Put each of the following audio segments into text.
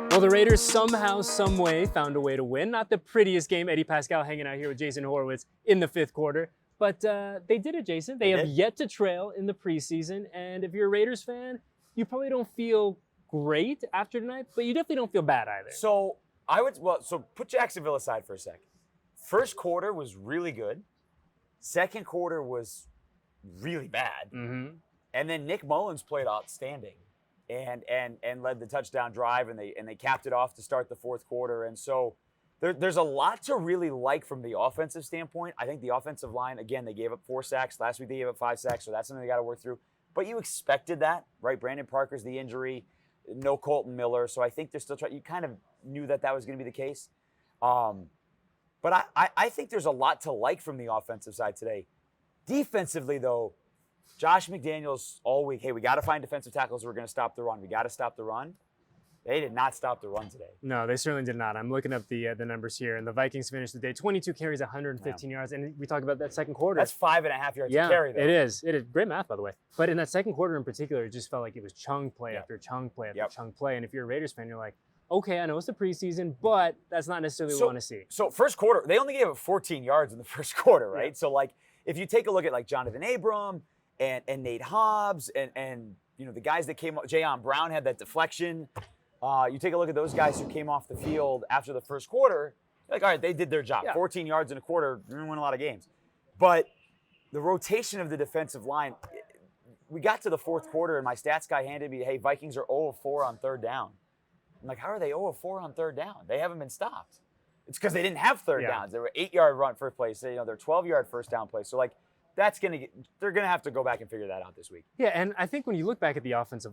Well, the Raiders somehow, some way found a way to win. Not the prettiest game. Eddie Paskal hanging out here with Jason Horowitz in the fifth quarter. But they did it, Jason. They have yet to trail in the preseason. And if you're a Raiders fan, you probably don't feel great after tonight, but you definitely don't feel bad either. So put Jacksonville aside for a sec. First quarter was really good. Second quarter was really bad. Mm-hmm. And then Nick Mullins played outstanding. And led the touchdown drive, and they capped it off to start the fourth quarter. And so there's a lot to really like from the offensive standpoint. I think the offensive line, again, they gave up 4 sacks. Last week they gave up 5 sacks, so that's something they got to work through. But you expected that, right? Brandon Parker's the injury, no Colton Miller, so I think they're still trying. You kind of knew that was going to be the case. But I think there's a lot to like from the offensive side today. Defensively, though, Josh McDaniels all week, hey, we got to find defensive tackles who are going to stop the run. We got to stop the run. They did not stop the run today. No, they certainly did not. I'm looking up the numbers here, and the Vikings finished the day 22 carries, 115 yards, and we talked about that second quarter. That's 5.5 yards to carry, though. It is. It is. Great math, by the way. But in that second quarter in particular, it just felt like it was chunk play after chunk play after chunk play. And if you're a Raiders fan, you're like, okay, I know it's the preseason, but that's not necessarily what we want to see. So first quarter, they only gave up 14 yards in the first quarter, right? Yeah. So, like, if you take a look at, like, Jonathan Abram and Nate Hobbs and you know, the guys that came up, Jayon Brown had that deflection. You take a look at those guys who came off the field after the first quarter, like, all right, they did their job. 14 yards in a quarter, they're going to win a lot of games. But the rotation of the defensive line, we got to the fourth quarter, and my stats guy handed me, hey, Vikings are 0 of 4 on third down. I'm like, how are they 0 of 4 on third down? They haven't been stopped. It's because they didn't have third downs. They were 8-yard run first place. You know, they're 12-yard first down plays. So, like, they're going to have to go back and figure that out this week. Yeah, and I think when you look back at the offensive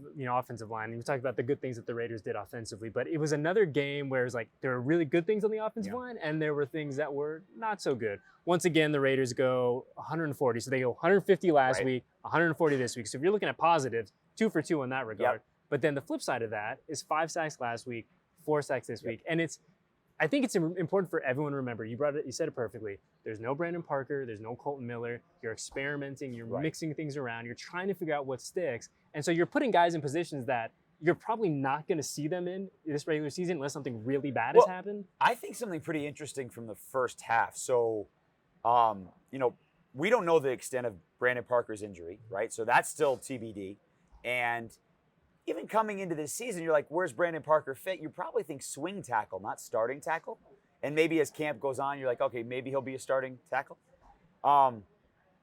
line, and we talked about the good things that the Raiders did offensively, but it was another game where it was like there were really good things on the offensive line, and there were things that were not so good. Once again, the Raiders go 140, so they go 150 last week, 140 this week. So if you're looking at positives, 2 for 2 in that regard. But then the flip side of that is 5 sacks last week, 4 sacks this week, and I think it's important for everyone to remember. You said it perfectly. There's no Brandon Parker. There's no Colton Miller. You're experimenting. You're mixing things around. You're trying to figure out what sticks. And so you're putting guys in positions that you're probably not going to see them in this regular season unless something really bad has happened. I think something pretty interesting from the first half. So, you know, we don't know the extent of Brandon Parker's injury, right? So that's still TBD. And even coming into this season, you're like, where's Brandon Parker fit? You probably think swing tackle, not starting tackle. And maybe as camp goes on, you're like, okay, maybe he'll be a starting tackle.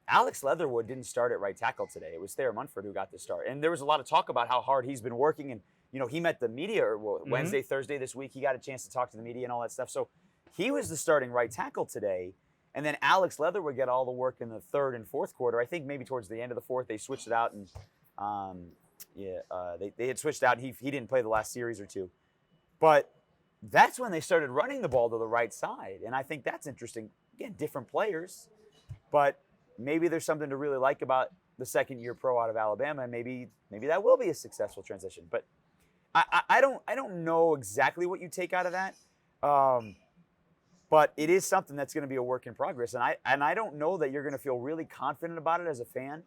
Alex Leatherwood didn't start at right tackle today. It was Thayer Munford who got the start. And there was a lot of talk about how hard he's been working. And, you know, he met the media Wednesday, Thursday this week. He got a chance to talk to the media and all that stuff. So he was the starting right tackle today. And then Alex Leatherwood got all the work in the third and fourth quarter. I think maybe towards the end of the fourth, they switched it out and they had switched out. He didn't play the last series or two. But that's when they started running the ball to the right side. And I think that's interesting. Again, different players. But maybe there's something to really like about the second-year pro out of Alabama. And maybe that will be a successful transition. But I don't know exactly what you take out of that. But it is something that's going to be a work in progress. And I don't know that you're going to feel really confident about it as a fan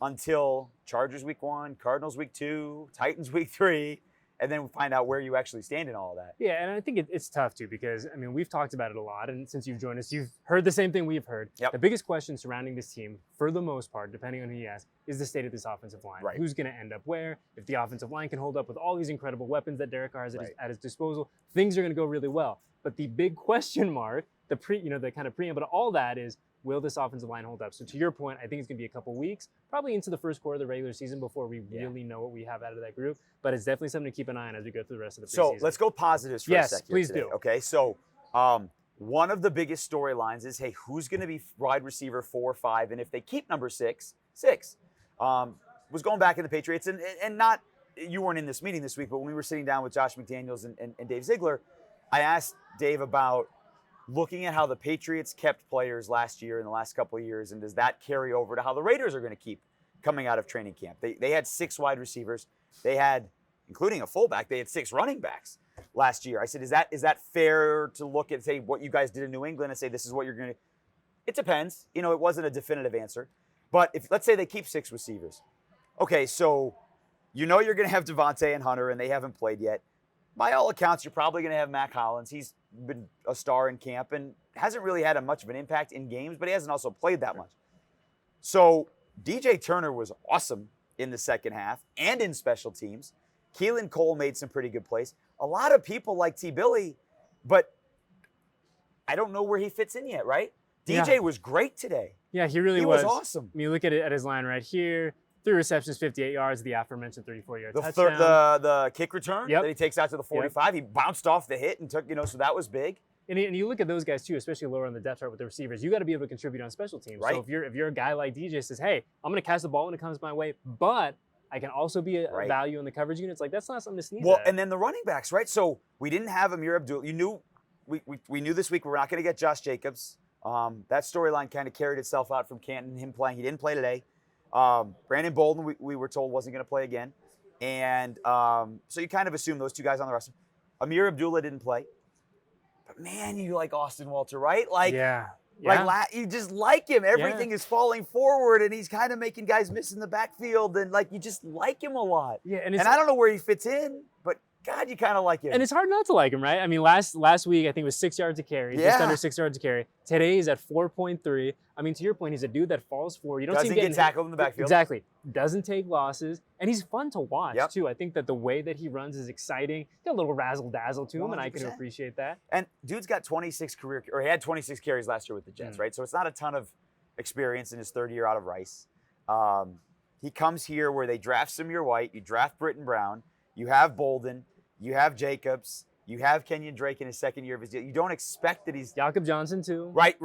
until Chargers week 1, Cardinals week 2, Titans week 3, and then we find out where you actually stand in all of that. Yeah, and I think it's tough too because, I mean, we've talked about it a lot, and since you've joined us, you've heard the same thing we've heard. Yep. The biggest question surrounding this team, for the most part, depending on who you ask, is the state of this offensive line. Right. Who's going to end up where? If the offensive line can hold up with all these incredible weapons that Derek Carr has at his disposal, things are going to go really well. But the big question mark, the kind of preamble to all that is, will this offensive line hold up? So to your point, I think it's going to be a couple weeks, probably into the first quarter of the regular season before we really know what we have out of that group. But it's definitely something to keep an eye on as we go through the rest of the preseason. So let's go positives for a second. Yes, please today, do. Okay, so one of the biggest storylines is, hey, who's going to be wide receiver 4 or 5? And if they keep number 6, was going back in the Patriots. And not, you weren't in this meeting this week, but when we were sitting down with Josh McDaniels and Dave Ziegler, I asked Dave about looking at how the Patriots kept players last year in the last couple of years, and does that carry over to how the Raiders are going to keep coming out of training camp? They had 6 wide receivers. They had, including a fullback, they had 6 running backs last year. I said, is that fair to look at, say, what you guys did in New England and say this is what you're going to? It depends. You know, it wasn't a definitive answer. But if let's say they keep 6 receivers. Okay, so You know you're going to have Devontae and Hunter, and they haven't played yet. By all accounts, you're probably going to have Mac Hollins. He's been a star in camp and hasn't really had much of an impact in games, but he hasn't also played that much. So DJ Turner was awesome in the second half and in special teams. Keelan Cole made some pretty good plays. A lot of people like T. Billy, but I don't know where he fits in yet, right? DJ was great today. Yeah, he really was awesome. I mean, look at it at his line right here. 3 receptions, 58 yards, the aforementioned 34-yard touchdown. The kick return that he takes out to the 45. He bounced off the hit and took, so that was big. And you look at those guys too, especially lower on the depth chart with the receivers. You got to be able to contribute on special teams. Right. So if you're a guy like DJ says, hey, I'm going to catch the ball when it comes my way, but I can also be a value in the coverage units. Like, that's not something to sneeze at. And then the running backs, right? So we didn't have Amir Abdul. You knew we knew this week we're not going to get Josh Jacobs. That storyline kind of carried itself out from Canton, him playing. He didn't play today. Brandon Bolden, we were told, wasn't going to play again. And so you kind of assume those two guys on the roster. Amir Abdullah didn't play. But, man, you like Austin Walter, right? Like, you just like him. Everything is falling forward, and he's kind of making guys miss in the backfield. And, like, you just like him a lot. Yeah, and I don't know where he fits in, but, God, you kind of like him. And it's hard not to like him, right? I mean, last week, I think it was 6 yards a carry, just under 6 yards a carry. Today, he's at 4.3. I mean, to your point, he's a dude that falls forward. You don't see him get tackled in the backfield. Exactly. Doesn't take losses. And he's fun to watch, too. I think that the way that he runs is exciting. He's got a little razzle-dazzle to him, 100%. And I can appreciate that. And dude's got he had 26 carries last year with the Jets, right? So it's not a ton of experience in his third year out of Rice. He comes here where they draft Samir White. You draft Britton Brown. You have Bolden. You have Jacobs. You have Kenyon Drake in his second year of his deal. You don't expect that he's... Jakob Johnson, too. Right,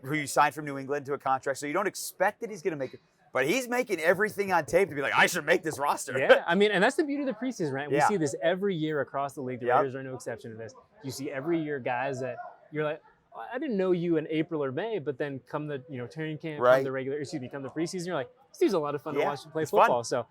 who you signed from New England to a contract. So you don't expect that he's going to make it. But he's making everything on tape to be like, I should make this roster. Yeah, I mean, and that's the beauty of the preseason, right? We see this every year across the league. The Raiders are no exception to this. You see every year guys that you're like, I didn't know you in April or May, but then come the training camp, come the preseason, you're like, this dude's a lot of fun to watch play football. Fun. So...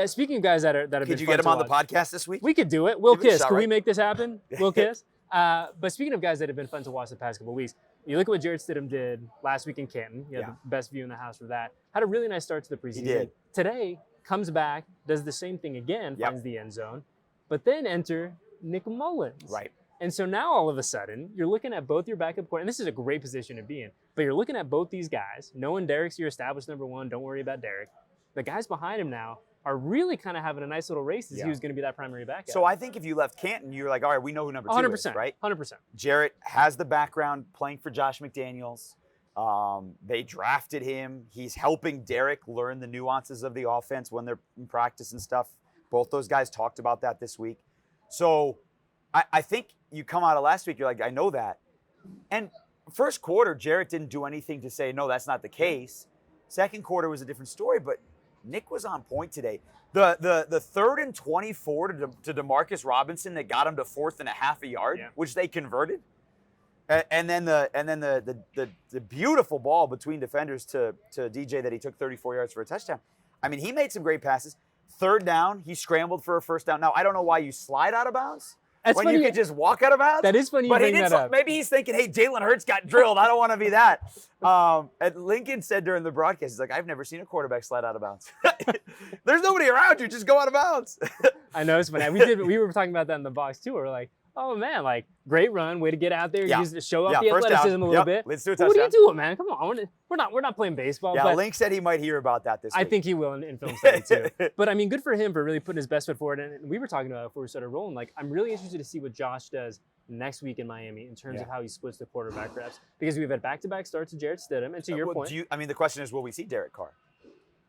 speaking of guys that have been fun to watch. Could you get him on the podcast this week? We could do it. Will Kiss. Can we make this happen? Will Kiss. But speaking of guys that have been fun to watch the past couple of weeks, you look at what Jarrett Stidham did last week in Canton. You had the best view in the house for that. Had a really nice start to the preseason. He did. Today, comes back, does the same thing again, finds the end zone. But then enter Nick Mullins. Right. And so now all of a sudden, you're looking at both your backup core, and this is a great position to be in, but you're looking at both these guys, knowing Derek's your established number one, don't worry about Derek. The guys behind him now are really kind of having a nice little race to see who's going to be that primary backup. So I think if you left Canton, you're like, all right, we know who number 2 is, right? 100%. Jarrett has the background playing for Josh McDaniels. They drafted him. He's helping Derek learn the nuances of the offense when they're in practice and stuff. Both those guys talked about that this week. So I think you come out of last week, you're like, I know that. And first quarter, Jarrett didn't do anything to say, no, that's not the case. Second quarter was a different story, but Nick was on point today. The 3rd and 24 to DeMarcus Robinson that got him to 4th and a half a yard, which they converted. And then the beautiful ball between defenders to DJ that he took 34 yards for a touchdown. I mean, he made some great passes. 3rd down, he scrambled for a first down. Now, I don't know why you slide out of bounds. That's when funny. You could just walk out of bounds. That is funny you bring that up. Maybe he's thinking, hey, Jalen Hurts got drilled. I don't want to be that. And Lincoln said during the broadcast, he's like, I've never seen a quarterback slide out of bounds. There's nobody around you. Just go out of bounds. I know, it's funny. We were talking about that in the box, too. We were like, oh, man, like, great run. Way to get out there. Just show off the athleticism a little bit. Let's do a touchdown. What are you doing, man? Come on. We're not playing baseball. Yeah, but Link said he might hear about that this week. I think he will in film study, too. But, I mean, good for him for really putting his best foot forward. And we were talking about it before we started rolling. Like, I'm really interested to see what Josh does next week in Miami in terms of how he splits the quarterback reps. Because we've had back-to-back starts to Jarrett Stidham. And to your point. The question is, will we see Derek Carr?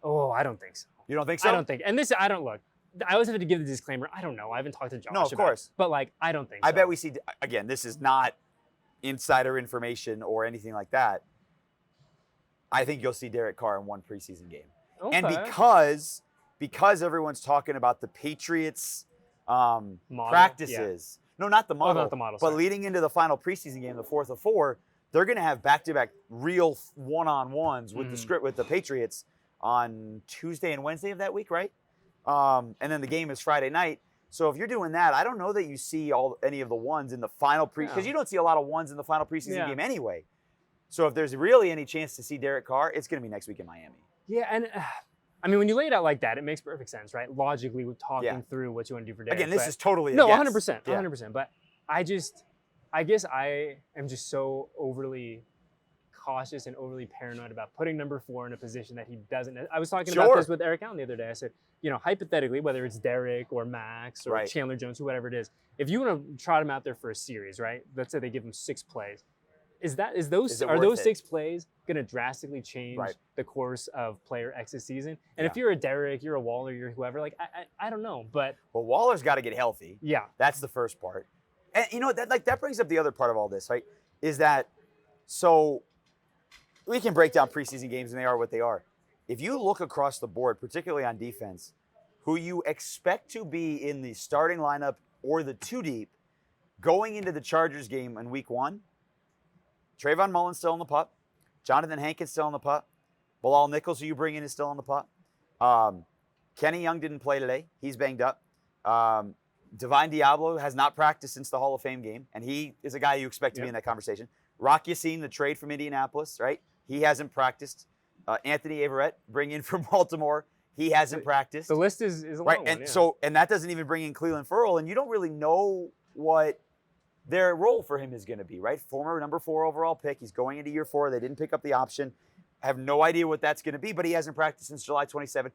Oh, I don't think so. You don't think so? I don't think. And this, I don't look. I always have to give the disclaimer. I don't know. I haven't talked to Josh about it. No, of course. But, like, I don't think so. I bet we see, again, this is not insider information or anything like that. I think you'll see Derek Carr in one preseason game. Okay. And because everyone's talking about the Patriots practices. No, not the model. Not the model, but sorry. Leading into the final preseason game, the 4th of 4, they're going to have back-to-back real one-on-ones with the Patriots on Tuesday and Wednesday of that week, right? And then the game is Friday night. So if you're doing that, I don't know that you see any of the ones in the final because you don't see a lot of ones in the final preseason game anyway. So if there's really any chance to see Derek Carr, it's going to be next week in Miami. Yeah, and I mean, when you lay it out like that, it makes perfect sense, right? Logically, we're talking through what you want to do for Derek. Again, this but, is totally a no, guess. 100%, Yeah. 100%. But I guess I am just so overly cautious and overly paranoid about putting number 4 in a position that he doesn't. I was talking about this with Eric Allen the other day. I said, hypothetically, whether it's Derek or Max or Chandler Jones, whoever it is, if you want to trot him out there for a series, right? Let's say they give him 6 plays. Are those 6 plays going to drastically change the course of player X's season? And if you're a Derek, you're a Waller, you're whoever, like I don't know, but Waller's got to get healthy. Yeah, that's the first part. And that brings up the other part of all this, right? Is that so we can break down preseason games and they are what they are. If you look across the board, particularly on defense, who you expect to be in the starting lineup or the 2 deep going into the Chargers game in week 1, Trayvon Mullen's still in the pup. Jonathan Hankins still in the pup. Bilal Nichols, who you bring in, is still in the pup. Kenny Young didn't play today. He's banged up. Divine Diablo has not practiced since the Hall of Fame game, and he is a guy you expect to be in that conversation. Rock Yassin, the trade from Indianapolis, right? He hasn't practiced. Anthony Averett, bring in from Baltimore. He hasn't practiced. The list is a long one, and that doesn't even bring in Cleveland Ferrell, and you don't really know what their role for him is going to be, right? Former number 4 overall pick. He's going into year 4. They didn't pick up the option. I have no idea what that's going to be, but he hasn't practiced since July 27th.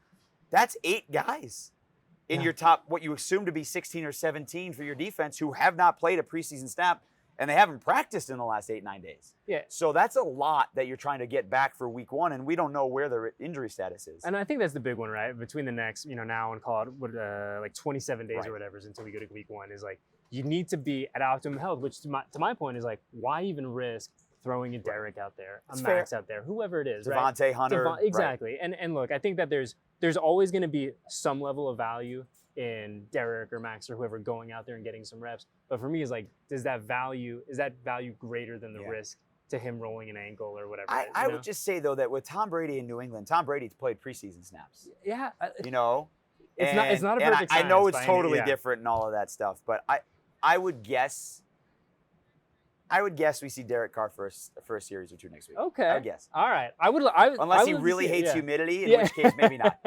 That's 8 guys in your top, what you assume to be 16 or 17 for your defense who have not played a preseason snap, and they haven't practiced in the last 8-9 days. Yeah. So that's a lot that you're trying to get back for week 1, and we don't know where their injury status is. And I think that's the big one, right? Between the next, now and call it like 27 days or whatever until we go to week 1 is like, you need to be at optimum health, which to my point is like, why even risk throwing a Derek out there, a Max out there, whoever it is, Devontae Hunter. Exactly. And look, I think that there's always going to be some level of value in Derek or Max or whoever going out there and getting some reps. But for me, it's like, is that value greater than the risk to him rolling an ankle or whatever? I would just say, though, that with Tom Brady in New England, Tom Brady's played preseason snaps. Yeah. It's not a perfect science. I know it's totally different and all of that stuff, but I would guess we see Derek Carr for a series or 2 next week. Okay. I would guess. All right. Unless he really hates humidity, in which case maybe not.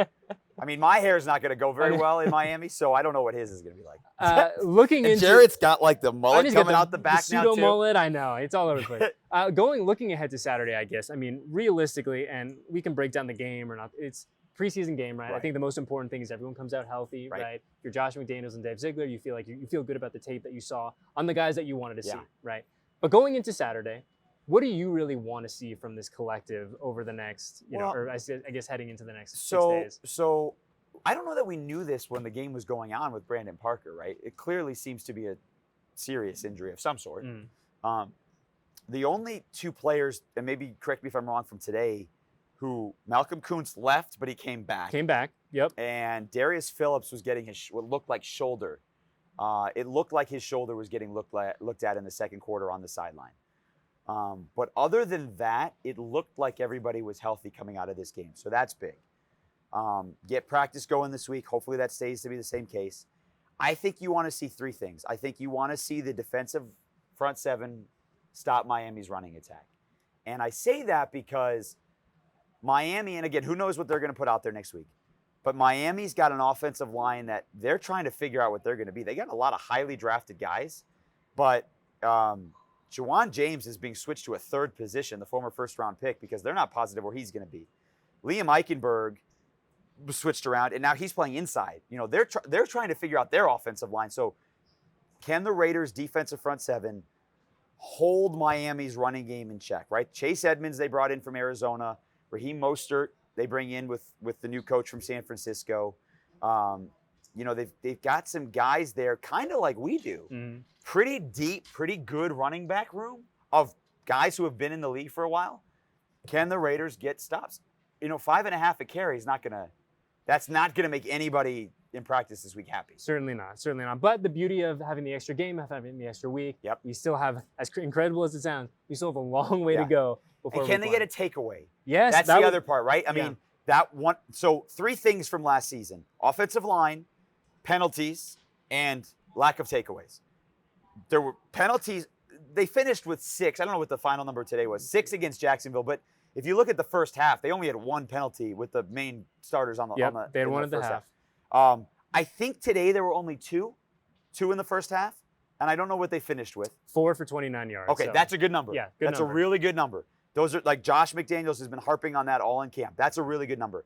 I mean, my hair's not going to go very well in Miami, so I don't know what his is going to be like. Looking into Jarrett's got like the mullet coming out the back now too. Pseudo mullet, I know it's all over the place. Looking ahead to Saturday, I guess. I mean, realistically, and we can break down the game or not. It's preseason game, right? I think the most important thing is everyone comes out healthy, right? If you're Josh McDaniels and Dave Ziegler, you feel like you feel good about the tape that you saw on the guys that you wanted to see, right? But going into Saturday, what do you really want to see from this collective over the next, or I guess heading into the next 6 days? So I don't know that we knew this when the game was going on with Brandon Parker, right? It clearly seems to be a serious injury of some sort. The only 2 players, and maybe correct me if I'm wrong, from today, who Malcolm Kuntz left, but he came back. Yep. And Darius Phillips was getting what looked like shoulder. It looked like his shoulder was getting looked at in the second quarter on the sideline. But other than that, it looked like everybody was healthy coming out of this game. So that's big. Get practice going this week. Hopefully that stays to be the same case. I think you want to see 3 things. I think you want to see the defensive front 7 stop Miami's running attack. And I say that because Miami, and again, who knows what they're going to put out there next week, but Miami's got an offensive line that they're trying to figure out what they're going to be. They got a lot of highly drafted guys, but Jawan James is being switched to a 3rd position, the former first-round pick, because they're not positive where he's going to be. Liam Eichenberg was switched around, and now he's playing inside. They're trying to figure out their offensive line. So can the Raiders' defensive front 7 hold Miami's running game in check, right? Chase Edmonds they brought in from Arizona. Raheem Mostert they bring in with the new coach from San Francisco. They've got some guys there, kind of like we do. Pretty deep, pretty good running back room of guys who have been in the league for a while. Can the Raiders get stops? 5.5 a carry is that's not gonna make anybody in practice this week happy. Certainly not. But the beauty of having the extra game, having the extra week, we still have, as incredible as it sounds, we still have a long way to go. And can they get a takeaway? Yes. That's the other part, right? I mean, that one. So 3 things from last season: offensive line, penalties, and lack of takeaways. There were penalties. They finished with 6. I don't know what the final number today was. 6 against Jacksonville, but if you look at the first half, they only had one penalty with the main starters on the. Yep, on the they had in one the at the first half. I think today there were only two in the first half, and I don't know what they finished with. 4 for 29 yards. Okay, so. that's a good number. Yeah, good that's number. a really good number. Those are like Josh McDaniels has been harping on that all in camp. That's a really good number.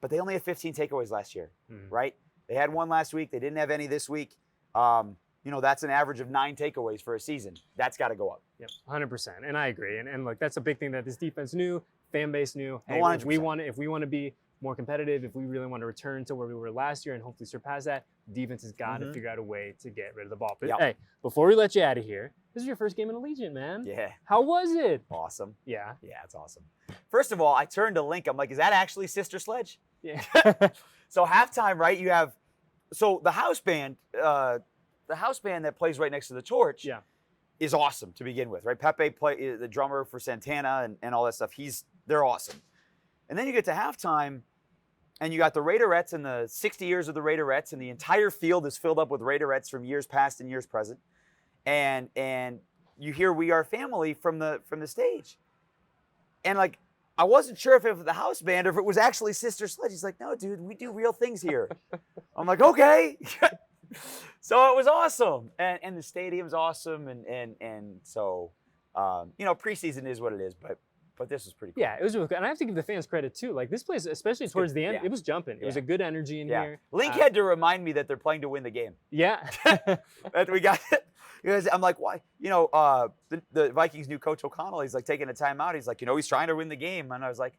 But they only had 15 takeaways last year, right? They had one last week. They didn't have any this week. That's an average of 9 takeaways for a season. That's got to go up. Yep, 100%. And I agree. And look, that's a big thing that this defense knew, fan base knew. Hey, 100%. if we want to be more competitive, if we really want to return to where we were last year and hopefully surpass that, defense has got to figure out a way to get rid of the ball. But hey, before we let you out of here, this is your first game in Allegiant, man. Yeah. How was it? Awesome. Yeah. Yeah, it's awesome. First of all, I turned to Link. I'm like, is that actually Sister Sledge? Yeah. So halftime, right? You have, so the house band that plays right next to the torch is awesome to begin with, right? Pepe the drummer for Santana and all that stuff. They're awesome. And then you get to halftime, and you got the Raiderettes and the 60 years of the Raiderettes, and the entire field is filled up with Raiderettes from years past and years present. And you hear "We Are Family" from the stage. And like, I wasn't sure if it was the house band or if it was actually Sister Sledge. He's like, "No, dude, we do real things here." I'm like, "Okay." So it was awesome, and the stadium's awesome, and so preseason is what it is, but this was pretty cool. Yeah, it was really good. And I have to give the fans credit too. Like this place, especially towards the end, Yeah. it was jumping. It was a good energy in here. Link had to remind me that they're playing to win the game. Yeah. That we got it. Because I'm like, why? The Vikings' new coach O'Connell, he's like taking a timeout. He's like, he's trying to win the game. And I was like,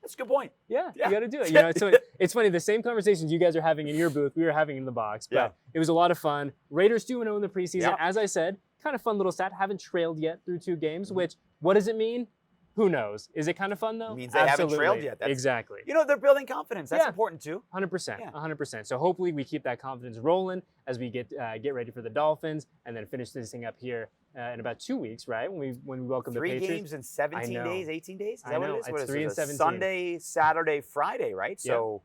that's a good point. Yeah, you got to do it. So it's funny. The same conversations you guys are having in your booth, we were having in the box. But it was a lot of fun. Raiders 2-0 in the preseason. Yeah. As I said, kind of fun little stat. Haven't trailed yet through 2 games, which, what does it mean? Who knows? Is it kind of fun, though? It means they haven't trailed yet. Exactly. They're building confidence. That's important, too. 100%. 100%. So hopefully we keep that confidence rolling as we get ready for the Dolphins and then finish this thing up here in about 2 weeks, right? When we welcome the Patriots. 3 games in 17 days, 18 days? Is that what it is? It's 3 and 17. Sunday, Saturday, Friday, right? So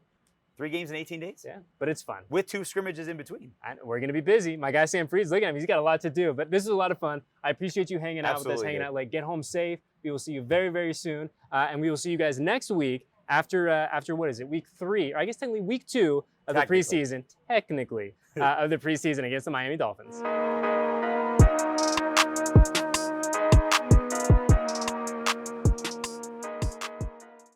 3 games in 18 days? Yeah, but it's fun. With 2 scrimmages in between. We're going to be busy. My guy Sam Freed's looking at me. He's got a lot to do, but this is a lot of fun. I appreciate you hanging out with us, hanging out late. Get home safe. We will see you very, very soon. And we will see you guys next week after what is it, week 3, or I guess technically week 2 of the preseason, of the preseason against the Miami Dolphins.